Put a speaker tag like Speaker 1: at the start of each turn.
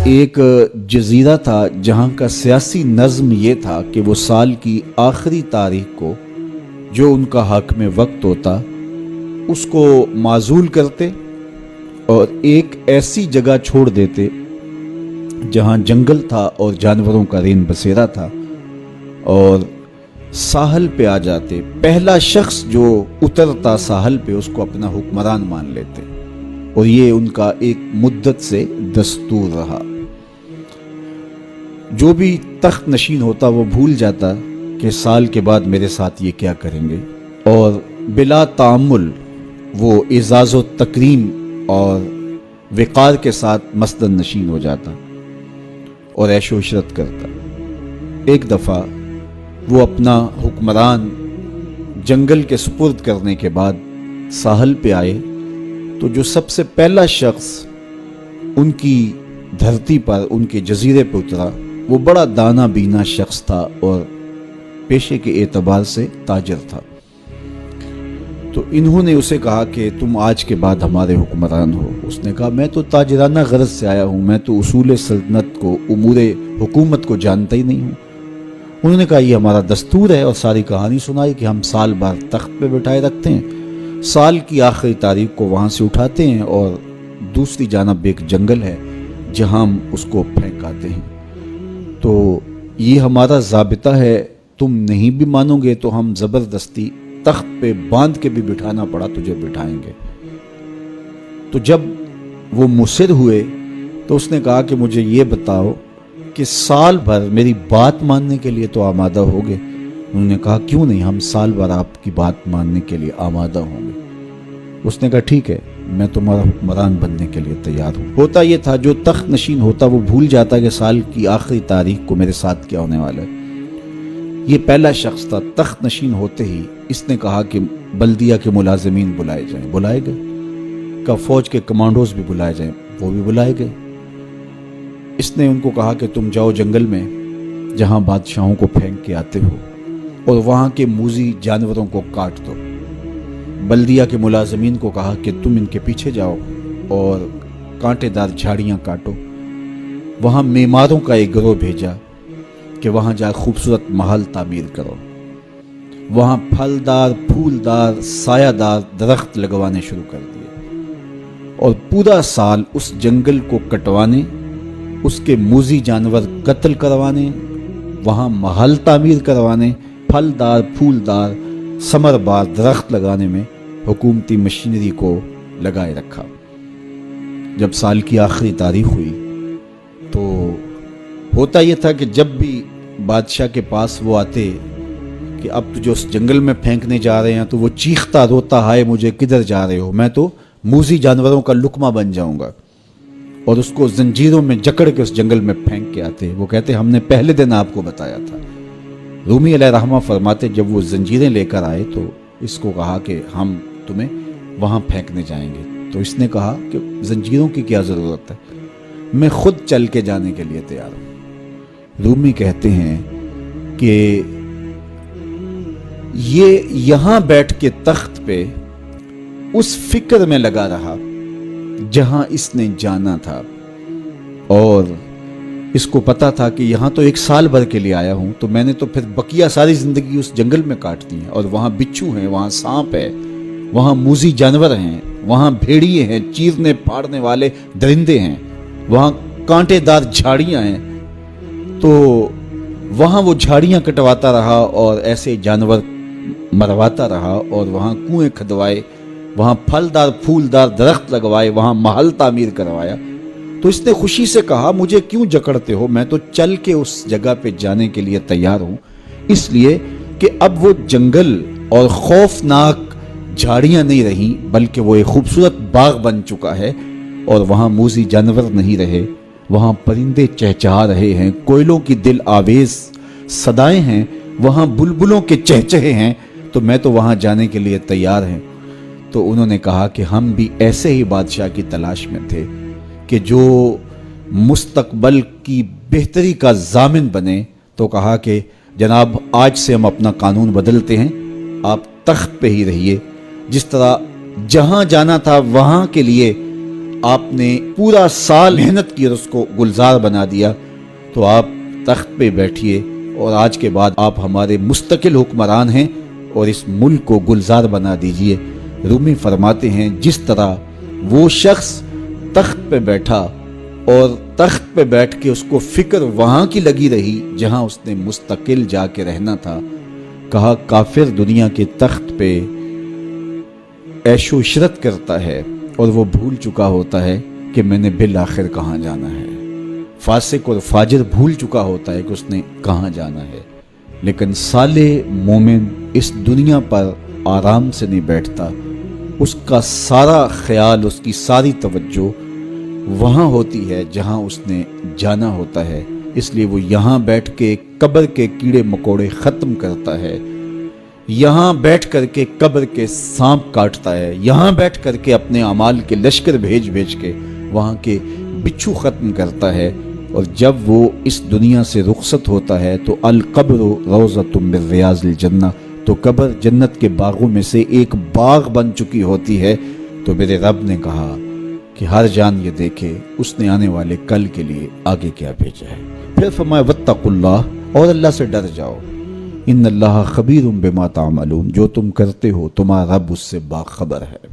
Speaker 1: ایک جزیرہ تھا جہاں کا سیاسی نظم یہ تھا کہ وہ سال کی آخری تاریخ کو جو ان کا حق میں وقت ہوتا اس کو معزول کرتے اور ایک ایسی جگہ چھوڑ دیتے جہاں جنگل تھا اور جانوروں کا رین بسیرا تھا اور ساحل پہ آ جاتے. پہلا شخص جو اترتا ساحل پہ اس کو اپنا حکمران مان لیتے اور یہ ان کا ایک مدت سے دستور رہا. جو بھی تخت نشین ہوتا وہ بھول جاتا کہ سال کے بعد میرے ساتھ یہ کیا کریں گے اور بلا تعامل وہ اعزاز و تکریم اور وقار کے ساتھ مسند نشین ہو جاتا اور عیش و عشرت کرتا. ایک دفعہ وہ اپنا حکمران جنگل کے سپرد کرنے کے بعد ساحل پہ آئے تو جو سب سے پہلا شخص ان کی دھرتی پر ان کے جزیرے پہ اترا وہ بڑا دانا بینا شخص تھا اور پیشے کے اعتبار سے تاجر تھا. تو انہوں نے اسے کہا کہ تم آج کے بعد ہمارے حکمران ہو. اس نے کہا میں تو تاجرانہ غرض سے آیا ہوں, میں تو اصول سلطنت کو امور حکومت کو جانتا ہی نہیں ہوں. انہوں نے کہا یہ ہمارا دستور ہے اور ساری کہانی سنائی کہ ہم سال بھر تخت پہ بٹھائے رکھتے ہیں, سال کی آخری تاریخ کو وہاں سے اٹھاتے ہیں اور دوسری جانب ایک جنگل ہے جہاں ہم اس کو پھینک آتے ہیں. تو یہ ہمارا ضابطہ ہے, تم نہیں بھی مانو گے تو ہم زبردستی تخت پہ باندھ کے بھی بٹھانا پڑا تجھے بٹھائیں گے. تو جب وہ مصر ہوئے تو اس نے کہا کہ مجھے یہ بتاؤ کہ سال بھر میری بات ماننے کے لیے تو آمادہ ہوگے. انہوں نے کہا کیوں نہیں, ہم سال بھر آپ کی بات ماننے کے لیے آمادہ ہوں گے. اس نے کہا ٹھیک ہے, میں تمہارا حکمران بننے کے لیے تیار ہوں. ہوتا یہ تھا جو تخت نشین ہوتا وہ بھول جاتا کہ سال کی آخری تاریخ کو میرے ساتھ کیا ہونے والا ہے. یہ پہلا شخص تھا. تخت نشین ہوتے ہی اس نے کہا کہ بلدیہ کے ملازمین بلائے جائیں. بلائے گئے. کہ فوج کے کمانڈوز بھی بلائے جائیں. وہ بھی بلائے گئے. اس نے ان کو کہا کہ تم جاؤ جنگل میں جہاں بادشاہوں کو پھینک کے آتے ہو اور وہاں کے موذی جانوروں کو کاٹ دو. بلدیہ کے ملازمین کو کہا کہ تم ان کے پیچھے جاؤ اور کانٹے دار جھاڑیاں کاٹو. وہاں معماروں کا ایک گروہ بھیجا کہ وہاں جا خوبصورت محل تعمیر کرو. وہاں پھلدار پھولدار سایہ دار درخت لگوانے شروع کر دیے اور پورا سال اس جنگل کو کٹوانے, اس کے موذی جانور قتل کروانے, وہاں محل تعمیر کروانے, پھلدار پھولدار ثمر بار درخت لگانے میں حکومتی مشینری کو لگائے رکھا. جب سال کی آخری تاریخ ہوئی تو ہوتا یہ تھا کہ جب بھی بادشاہ کے پاس وہ آتے کہ اب تو جو اس جنگل میں پھینکنے جا رہے ہیں تو وہ چیختا روتا ہائے مجھے کدھر جا رہے ہو, میں تو موذی جانوروں کا لقمہ بن جاؤں گا, اور اس کو زنجیروں میں جکڑ کے اس جنگل میں پھینک کے آتے. وہ کہتے ہم نے پہلے دن آپ کو بتایا تھا. رومی علیہ رحمہ فرماتے جب وہ زنجیریں لے کر آئے تو اس کو کہا کہ ہم تمہیں وہاں پھینکنے جائیں گے. تو اس نے کہا کہ زنجیروں کی کیا ضرورت ہے, میں خود چل کے جانے کے لیے تیار ہوں. رومی کہتے ہیں کہ یہ یہاں بیٹھ کے تخت پہ اس فکر میں لگا رہا جہاں اس نے جانا تھا, اور اس کو پتا تھا کہ یہاں تو ایک سال بھر کے لیے آیا ہوں, تو میں نے تو پھر بقیہ ساری زندگی اس جنگل میں کاٹ دی ہے, اور وہاں بچھو ہیں, وہاں سانپ ہے, وہاں موذی جانور ہیں, وہاں بھیڑیے ہیں, چیرنے پھاڑنے والے درندے ہیں, وہاں کانٹے دار جھاڑیاں ہیں. تو وہاں وہ جھاڑیاں کٹواتا رہا اور ایسے جانور مرواتا رہا, اور وہاں کنویں کھدوائے, وہاں پھلدار پھولدار درخت لگوائے, وہاں محل تعمیر کروایا. تو اس نے خوشی سے کہا مجھے کیوں جکڑتے ہو, میں تو چل کے اس جگہ پہ جانے کے لیے تیار ہوں, اس لیے کہ اب وہ جنگل اور خوفناک جھاڑیاں نہیں رہیں بلکہ وہ ایک خوبصورت باغ بن چکا ہے, اور وہاں موذی جانور نہیں رہے, وہاں پرندے چہچہا رہے ہیں, کوئلوں کی دل آویز صدائیں ہیں, وہاں بلبلوں کے چہچہے ہیں, تو میں تو وہاں جانے کے لیے تیار ہیں. تو انہوں نے کہا کہ ہم بھی ایسے ہی بادشاہ کی تلاش میں تھے کہ جو مستقبل کی بہتری کا ضامن بنے. تو کہا کہ جناب آج سے ہم اپنا قانون بدلتے ہیں, آپ تخت پہ ہی رہیے, جس طرح جہاں جانا تھا وہاں کے لیے آپ نے پورا سال محنت کی اور اس کو گلزار بنا دیا، تو آپ تخت پہ بیٹھیے اور آج کے بعد آپ ہمارے مستقل حکمران ہیں اور اس ملک کو گلزار بنا دیجئے۔ رومی فرماتے ہیں جس طرح وہ شخص تخت پہ بیٹھا اور تخت پہ بیٹھ کے اس کو فکر وہاں کی لگی رہی جہاں اس نے مستقل جا کے رہنا تھا، کہا کافر دنیا کے تخت پہ عیش و عشرت کرتا ہے اور وہ بھول چکا ہوتا ہے کہ میں نے بالآخر کہاں جانا ہے۔ فاسق اور فاجر بھول چکا ہوتا ہے کہ اس نے کہاں جانا ہے، لیکن صالح مومن اس دنیا پر آرام سے نہیں بیٹھتا، اس کا سارا خیال، اس کی ساری توجہ وہاں ہوتی ہے جہاں اس نے جانا ہوتا ہے، اس لیے وہ یہاں بیٹھ کے قبر کے کیڑے مکوڑے ختم کرتا ہے، یہاں بیٹھ کر کے قبر کے سانپ کاٹتا ہے، یہاں بیٹھ کر کے اپنے اعمال کے لشکر بھیج کے وہاں کے بچھو ختم کرتا ہے، اور جب وہ اس دنیا سے رخصت ہوتا ہے تو القبر روضۃ من ریاض الجنہ، تو قبر جنت کے باغوں میں سے ایک باغ بن چکی ہوتی ہے۔ تو میرے رب نے کہا کہ ہر جان یہ دیکھے اس نے آنے والے کل کے لیے آگے کیا بھیجا ہے۔ پھر فرمایا واتقوا اللہ، اور اللہ سے ڈر جاؤ، ان اللہ خبیر بما تعملون، جو تم کرتے ہو تمہارا رب اس سے باخبر ہے۔